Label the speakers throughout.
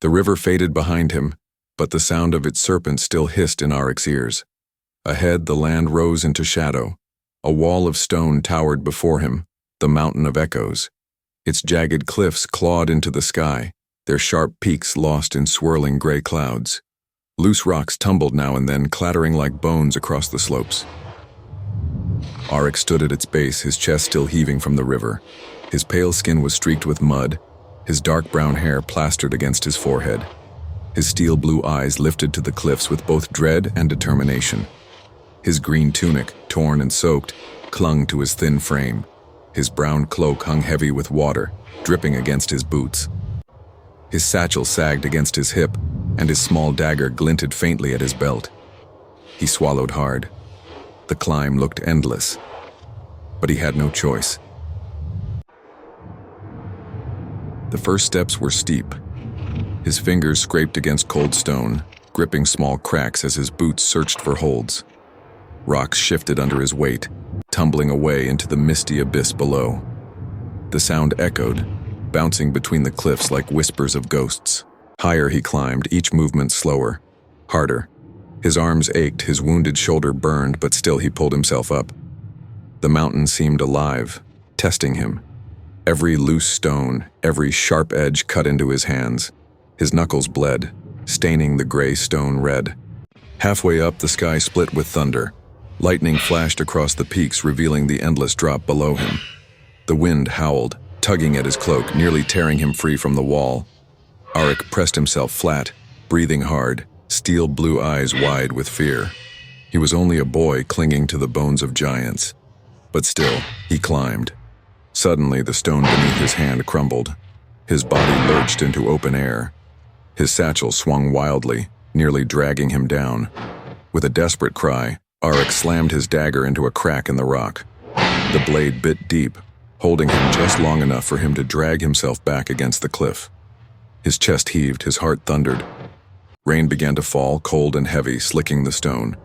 Speaker 1: The river faded behind him, but the sound of its serpent still hissed in Aric's ears. Ahead, the land rose into shadow. A wall of stone towered before him, the mountain of echoes. Its jagged cliffs clawed into the sky, their sharp peaks lost in swirling gray clouds. Loose rocks tumbled now and then, clattering like bones across the slopes. Aric stood at its base, his chest still heaving from the river. His pale skin was streaked with mud, his dark brown hair plastered against his forehead. His steel blue eyes lifted to the cliffs with both dread and determination. His green tunic, torn and soaked, clung to his thin frame. His brown cloak hung heavy with water, dripping against his boots. His satchel sagged against his hip, and his small dagger glinted faintly at his belt. He swallowed hard. The climb looked endless, but he had no choice. The first steps were steep. His fingers scraped against cold stone, gripping small cracks as his boots searched for holds. Rocks shifted under his weight, tumbling away into the misty abyss below. The sound echoed, bouncing between the cliffs like whispers of ghosts. Higher he climbed, each movement slower, harder. His arms ached, his wounded shoulder burned, but still he pulled himself up. The mountain seemed alive, testing him. Every loose stone, every sharp edge cut into his hands. His knuckles bled, staining the gray stone red. Halfway up, the sky split with thunder. Lightning flashed across the peaks, revealing the endless drop below him. The wind howled, tugging at his cloak, nearly tearing him free from the wall. Aric pressed himself flat, breathing hard, steel blue eyes wide with fear. He was only a boy clinging to the bones of giants. But still, he climbed. Suddenly, the stone beneath his hand crumbled. His body lurched into open air. His satchel swung wildly, nearly dragging him down. With a desperate cry, Aric slammed his dagger into a crack in the rock. The blade bit deep, holding him just long enough for him to drag himself back against the cliff. His chest heaved, his heart thundered. Rain began to fall, cold and heavy, slicking the stone.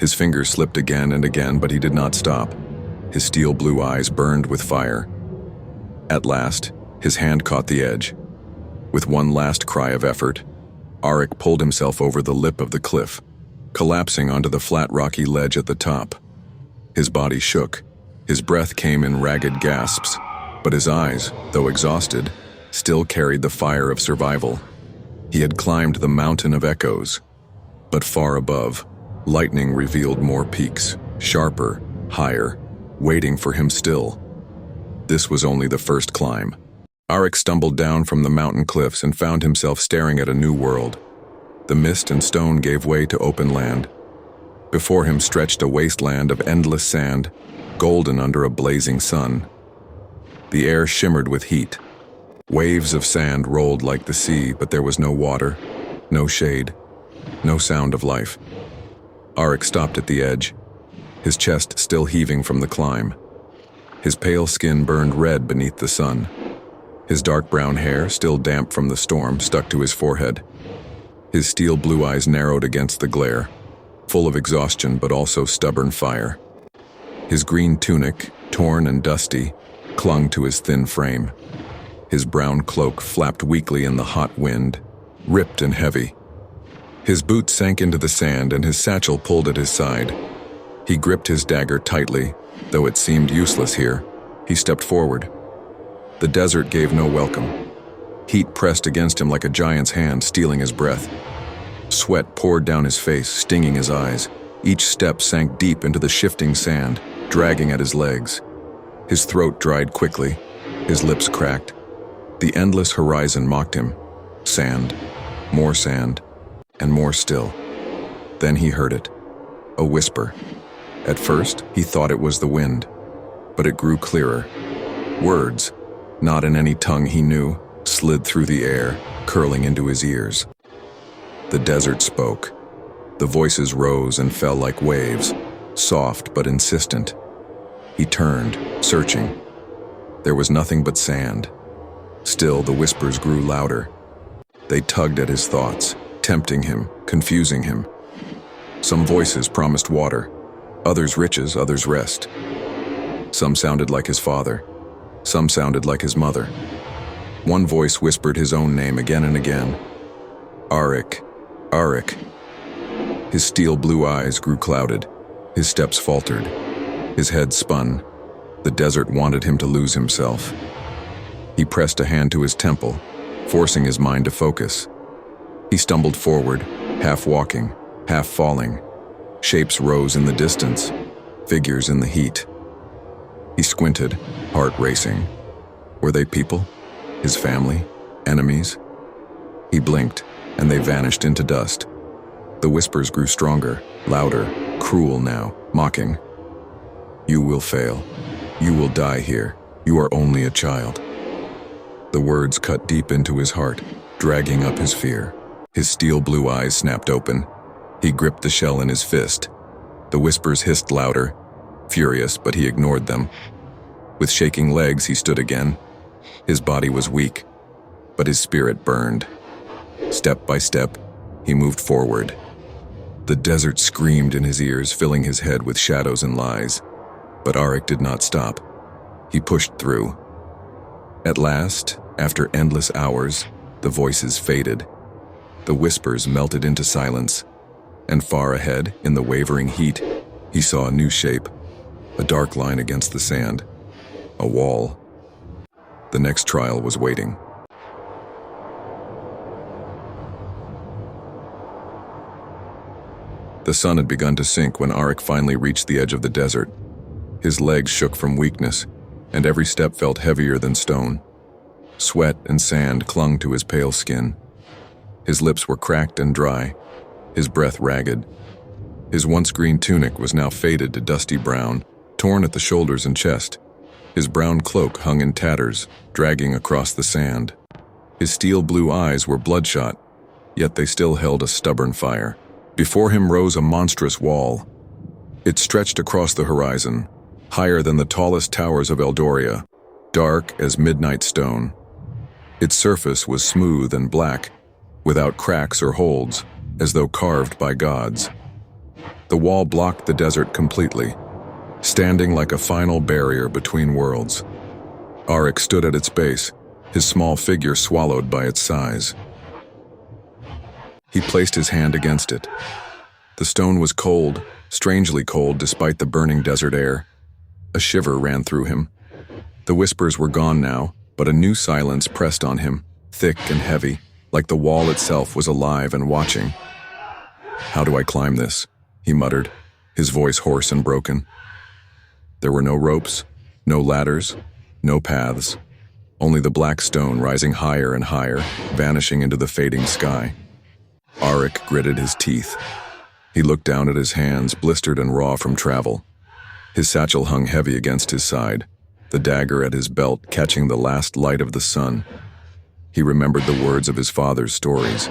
Speaker 1: His fingers slipped again and again, but he did not stop. His steel blue eyes burned with fire. At last, his hand caught the edge. With one last cry of effort, Aric pulled himself over the lip of the cliff, collapsing onto the flat rocky ledge at the top. His body shook. His breath came in ragged gasps, but his eyes, though exhausted, still carried the fire of survival. He had climbed the mountain of echoes, but far above, lightning revealed more peaks, sharper, higher, waiting for him still. This was only the first climb. Aric stumbled down from the mountain cliffs and found himself staring at a new world. The mist and stone gave way to open land. Before him stretched a wasteland of endless sand, golden under a blazing sun. The air shimmered with heat. Waves of sand rolled like the sea, but there was no water, no shade, no sound of life. Aric stopped at the edge, his chest still heaving from the climb. His pale skin burned red beneath the sun. His dark brown hair, still damp from the storm, stuck to his forehead. His steel blue eyes narrowed against the glare, full of exhaustion but also stubborn fire. His green tunic, torn and dusty, clung to his thin frame. His brown cloak flapped weakly in the hot wind, ripped and heavy. His boots sank into the sand and his satchel pulled at his side. He gripped his dagger tightly, though it seemed useless here. He stepped forward. The desert gave no welcome. Heat pressed against him like a giant's hand, stealing his breath. Sweat poured down his face, stinging his eyes. Each step sank deep into the shifting sand, dragging at his legs. His throat dried quickly, his lips cracked. The endless horizon mocked him. Sand, and more still. Then he heard it. A whisper. At first, he thought it was the wind, but it grew clearer. Words, not in any tongue he knew, slid through the air, curling into his ears. The desert spoke. The voices rose and fell like waves, soft but insistent. He turned, searching. There was nothing but sand. Still, the whispers grew louder. They tugged at his thoughts, tempting him, confusing him. Some voices promised water, others riches, others rest. Some sounded like his father, some sounded like his mother. One voice whispered his own name again and again, Aric, Aric. His steel blue eyes grew clouded. His steps faltered. His head spun. The desert wanted him to lose himself. He pressed a hand to his temple, forcing his mind to focus. He stumbled forward, half walking, half falling. Shapes rose in the distance, figures in the heat. He squinted, heart racing. Were they people? His family? Enemies? He blinked, and they vanished into dust. The whispers grew stronger, louder, cruel now, mocking. You will fail. You will die here. You are only a child. The words cut deep into his heart, dragging up his fear. His steel blue eyes snapped open. He gripped the shell in his fist. The whispers hissed louder, furious, but he ignored them. With shaking legs, he stood again. His body was weak, but his spirit burned. Step by step, he moved forward. The desert screamed in his ears, filling his head with shadows and lies. But Aric did not stop. He pushed through. At last, after endless hours, the voices faded. The whispers melted into silence. And far ahead, in the wavering heat, he saw a new shape. A dark line against the sand. A wall. The next trial was waiting. The sun had begun to sink when Aric finally reached the edge of the desert. His legs shook from weakness, and every step felt heavier than stone. Sweat and sand clung to his pale skin. His lips were cracked and dry, his breath ragged. His once green tunic was now faded to dusty brown, torn at the shoulders and chest. His brown cloak hung in tatters, dragging across the sand. His steel blue eyes were bloodshot, yet they still held a stubborn fire. Before him rose a monstrous wall. It stretched across the horizon, higher than the tallest towers of Eldoria, dark as midnight stone. Its surface was smooth and black, without cracks or holds, as though carved by gods. The wall blocked the desert completely, standing like a final barrier between worlds. Aric stood at its base, his small figure swallowed by its size. He placed his hand against it. The stone was cold, strangely cold despite the burning desert air. A shiver ran through him. The whispers were gone now, but a new silence pressed on him, thick and heavy, like the wall itself was alive and watching. "How do I climb this?" he muttered, his voice hoarse and broken. There were no ropes, no ladders, no paths, only the black stone rising higher and higher, vanishing into the fading sky. Aric gritted his teeth. He looked down at his hands, blistered and raw from travel. His satchel hung heavy against his side, the dagger at his belt catching the last light of the sun. He remembered the words of his father's stories.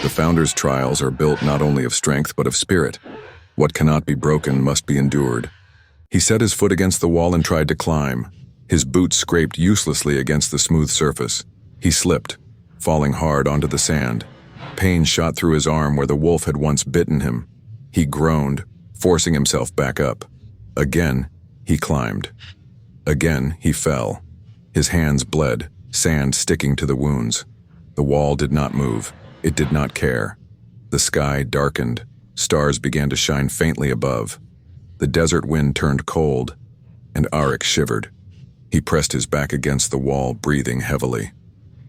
Speaker 1: The founder's trials are built not only of strength but of spirit. What cannot be broken must be endured. He set his foot against the wall and tried to climb. His boots scraped uselessly against the smooth surface. He slipped, falling hard onto the sand. Pain shot through his arm where the wolf had once bitten him. He groaned, forcing himself back up. Again, he climbed. Again, he fell. His hands bled, sand sticking to the wounds. The wall did not move. It did not care. The sky darkened. Stars began to shine faintly above. The desert wind turned cold, and Aric shivered. He pressed his back against the wall, breathing heavily.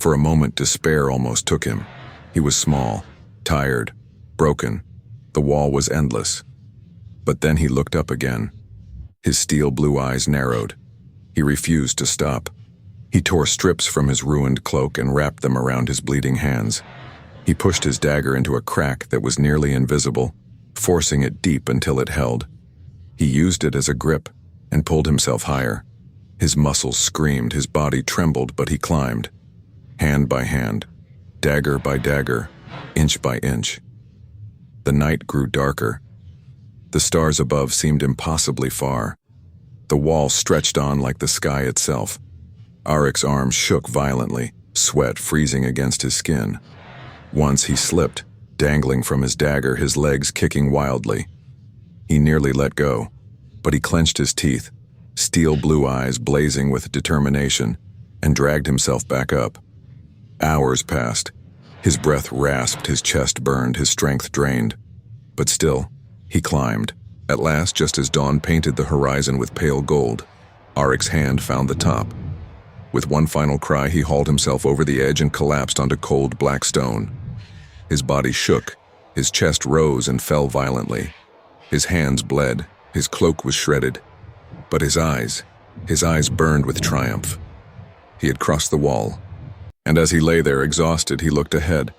Speaker 1: For a moment, despair almost took him. He was small, tired, broken. The wall was endless. But then he looked up again. His steel blue eyes narrowed. He refused to stop. He tore strips from his ruined cloak and wrapped them around his bleeding hands. He pushed his dagger into a crack that was nearly invisible, forcing it deep until it held. He used it as a grip and pulled himself higher. His muscles screamed, his body trembled, but he climbed. Hand by hand, dagger by dagger, inch by inch. The night grew darker. The stars above seemed impossibly far. The wall stretched on like the sky itself. Aric's arms shook violently, sweat freezing against his skin. Once he slipped, dangling from his dagger, his legs kicking wildly. He nearly let go, but he clenched his teeth, steel blue eyes blazing with determination, and dragged himself back up. Hours passed. His breath rasped, his chest burned, his strength drained. But still, he climbed. At last, just as dawn painted the horizon with pale gold, Aric's hand found the top. With one final cry, he hauled himself over the edge and collapsed onto cold black stone. His body shook, his chest rose and fell violently. His hands bled, his cloak was shredded. But his eyes burned with triumph. He had crossed the wall, and as he lay there exhausted, he looked ahead.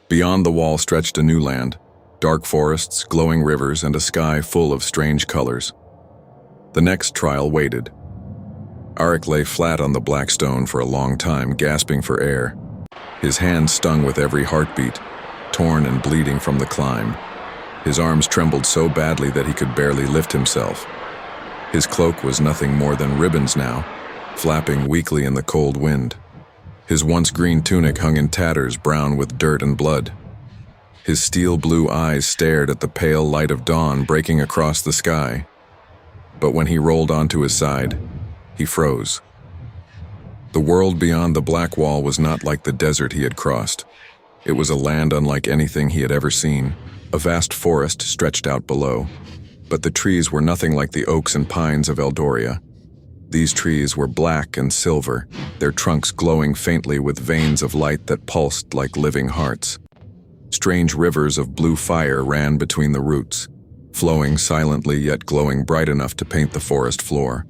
Speaker 1: Beyond the wall stretched a new land, dark forests, glowing rivers, and a sky full of strange colors. The next trial waited. Aric lay flat on the black stone for a long time, gasping for air. His hands stung with every heartbeat, torn and bleeding from the climb. His arms trembled so badly that he could barely lift himself. His cloak was nothing more than ribbons now, flapping weakly in the cold wind. His once green tunic hung in tatters, brown with dirt and blood. His steel blue eyes stared at the pale light of dawn breaking across the sky. But when he rolled onto his side, he froze. The world beyond the black wall was not like the desert he had crossed. It was a land unlike anything he had ever seen. A vast forest stretched out below, but the trees were nothing like the oaks and pines of Eldoria. These trees were black and silver, their trunks glowing faintly with veins of light that pulsed like living hearts. Strange rivers of blue fire ran between the roots, flowing silently yet glowing bright enough to paint the forest floor.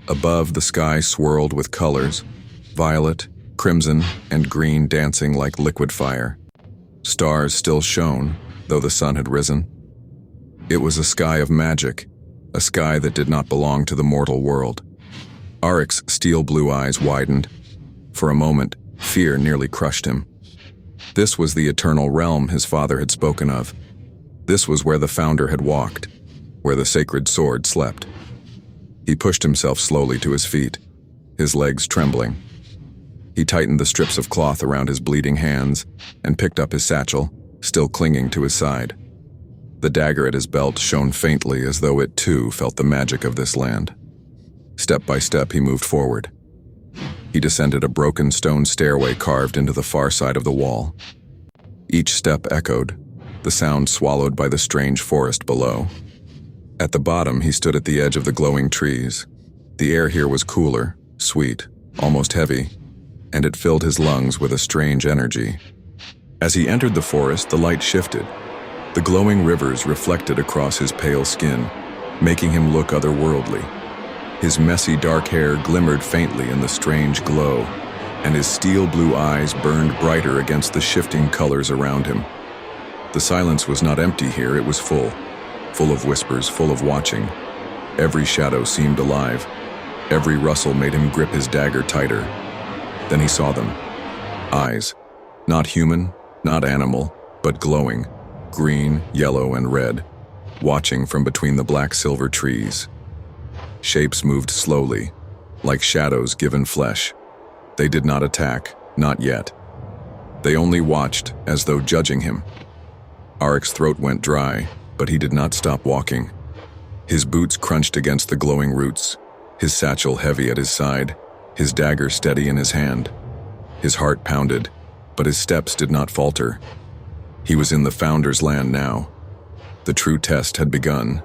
Speaker 1: Above, the sky swirled with colors, violet, crimson, and green dancing like liquid fire. Stars still shone, though the sun had risen. It was a sky of magic, a sky that did not belong to the mortal world. Aric's steel blue eyes widened. For a moment, fear nearly crushed him. This was the eternal realm his father had spoken of. This was where the founder had walked, where the sacred sword slept. He pushed himself slowly to his feet, his legs trembling. He tightened the strips of cloth around his bleeding hands and picked up his satchel, still clinging to his side. The dagger at his belt shone faintly as though it too felt the magic of this land. Step by step he moved forward. He descended a broken stone stairway carved into the far side of the wall. Each step echoed, the sound swallowed by the strange forest below. At the bottom, he stood at the edge of the glowing trees. The air here was cooler, sweet, almost heavy, and it filled his lungs with a strange energy. As he entered the forest, the light shifted. The glowing rivers reflected across his pale skin, making him look otherworldly. His messy dark hair glimmered faintly in the strange glow, and his steel blue eyes burned brighter against the shifting colors around him. The silence was not empty here, it was full of whispers, full of watching. Every shadow seemed alive. Every rustle made him grip his dagger tighter. Then he saw them. Eyes. Not human, not animal, but glowing. Green, yellow, and red. Watching from between the black-silver trees. Shapes moved slowly, like shadows given flesh. They did not attack, not yet. They only watched, as though judging him. Aric's throat went dry, but he did not stop walking. His boots crunched against the glowing roots, his satchel heavy at his side, his dagger steady in his hand. His heart pounded, but his steps did not falter. He was in the Founder's land now. The true test had begun.